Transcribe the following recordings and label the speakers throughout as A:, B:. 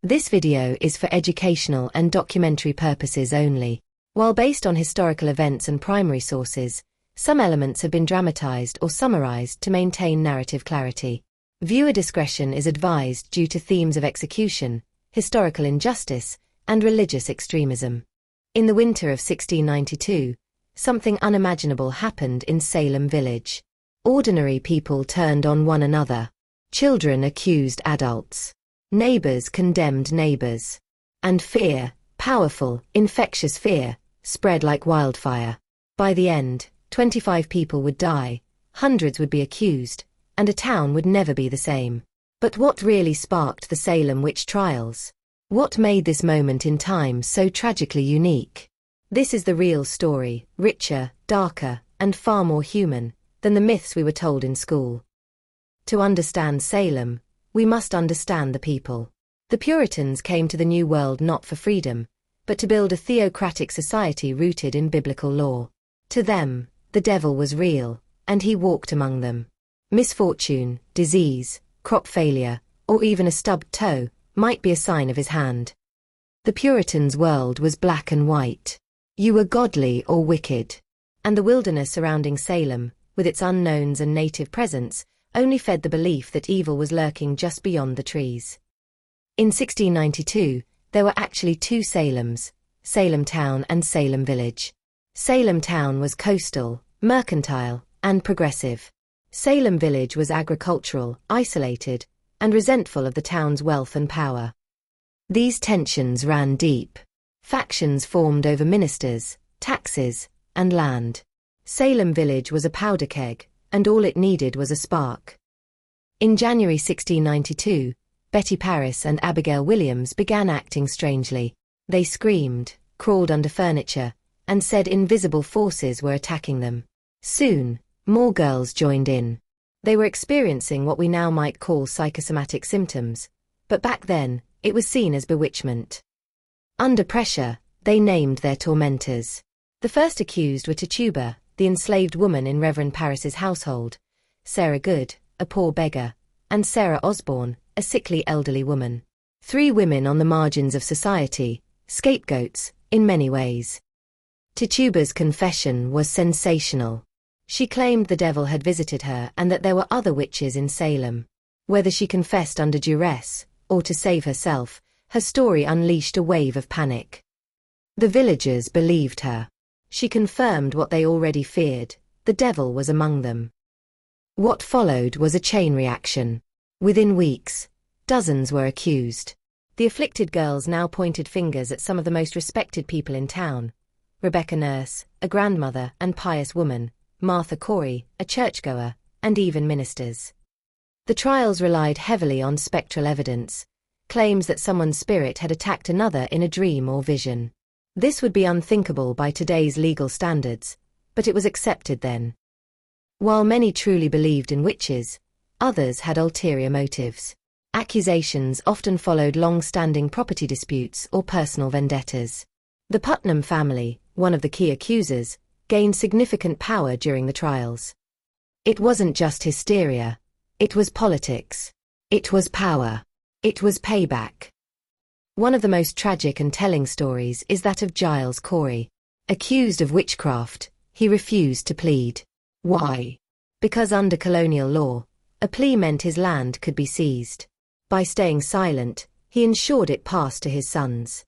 A: This video is for educational and documentary purposes only. While based on historical events and primary sources, some elements have been dramatized or summarized to maintain narrative clarity. Viewer discretion is advised due to themes of execution, historical injustice, and religious extremism. In the winter of 1692, something unimaginable happened in Salem village. Ordinary people turned on one another. Children accused adults. Neighbors condemned neighbors. And fear, powerful, infectious fear, spread like wildfire. By the end, 25 people would die, hundreds would be accused, and a town would never be the same. But what really sparked the Salem Witch Trials? What made this moment in time so tragically unique? This is the real story, richer, darker, and far more human than the myths we were told in school. To understand Salem, we must understand the people. The Puritans came to the New World not for freedom, but to build a theocratic society rooted in biblical law. To them, the devil was real, and he walked among them. Misfortune, disease, crop failure, or even a stubbed toe, might be a sign of his hand. The Puritans' world was black and white. You were godly or wicked. And the wilderness surrounding Salem, with its unknowns and native presence, only fed the belief that evil was lurking just beyond the trees. In 1692, there were actually two Salems, Salem Town and Salem Village. Salem Town was coastal, mercantile, and progressive. Salem Village was agricultural, isolated, and resentful of the town's wealth and power. These tensions ran deep. Factions formed over ministers, taxes, and land. Salem Village was a powder keg, and all it needed was a spark. In January 1692, Betty Paris and Abigail Williams began acting strangely. They screamed, crawled under furniture, and said invisible forces were attacking them. Soon, more girls joined in. They were experiencing what we now might call psychosomatic symptoms, but back then, it was seen as bewitchment. Under pressure, they named their tormentors. The first accused were Tituba, the enslaved woman in Reverend Paris's household, Sarah Good, a poor beggar, and Sarah Osborne, a sickly elderly woman. Three women on the margins of society, scapegoats, in many ways. Tituba's confession was sensational. She claimed the devil had visited her and that there were other witches in Salem. Whether she confessed under duress, or to save herself, her story unleashed a wave of panic. The villagers believed her. She confirmed what they already feared: the devil was among them. What followed was a chain reaction. Within weeks, dozens were accused. The afflicted girls now pointed fingers at some of the most respected people in town: Rebecca Nurse, a grandmother and pious woman, Martha Corey, a churchgoer, and even ministers. The trials relied heavily on spectral evidence, claims that someone's spirit had attacked another in a dream or vision. This would be unthinkable by today's legal standards, but it was accepted then. While many truly believed in witches, others had ulterior motives. Accusations often followed long-standing property disputes or personal vendettas. The Putnam family, one of the key accusers, gained significant power during the trials. It wasn't just hysteria. It was politics. It was power. It was payback. One of the most tragic and telling stories is that of Giles Corey. Accused of witchcraft, he refused to plead. Why? Because under colonial law, a plea meant his land could be seized. By staying silent, he ensured it passed to his sons.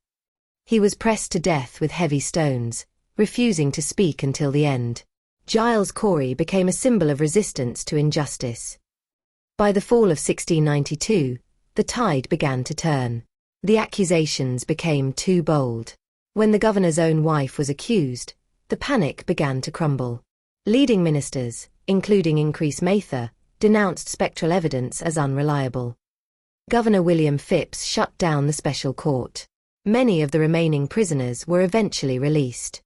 A: He was pressed to death with heavy stones, refusing to speak until the end. Giles Corey became a symbol of resistance to injustice. By the fall of 1692, the tide began to turn. The accusations became too bold. When the governor's own wife was accused, the panic began to crumble. Leading ministers, including Increase Mather, denounced spectral evidence as unreliable. Governor William Phips shut down the special court. Many of the remaining prisoners were eventually released.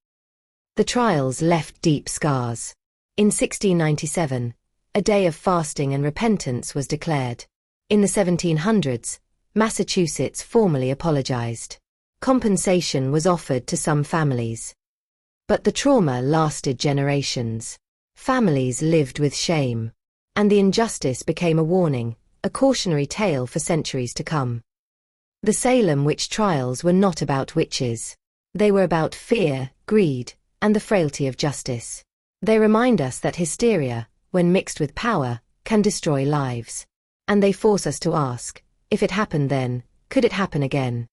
A: The trials left deep scars. In 1697, a day of fasting and repentance was declared. In the 1700s, Massachusetts formally apologized. Compensation was offered to some families. But the trauma lasted generations. Families lived with shame. And the injustice became a warning, a cautionary tale for centuries to come. The Salem Witch Trials were not about witches. They were about fear, greed, and the frailty of justice. They remind us that hysteria, when mixed with power, can destroy lives. And they force us to ask, if it happened then, could it happen again?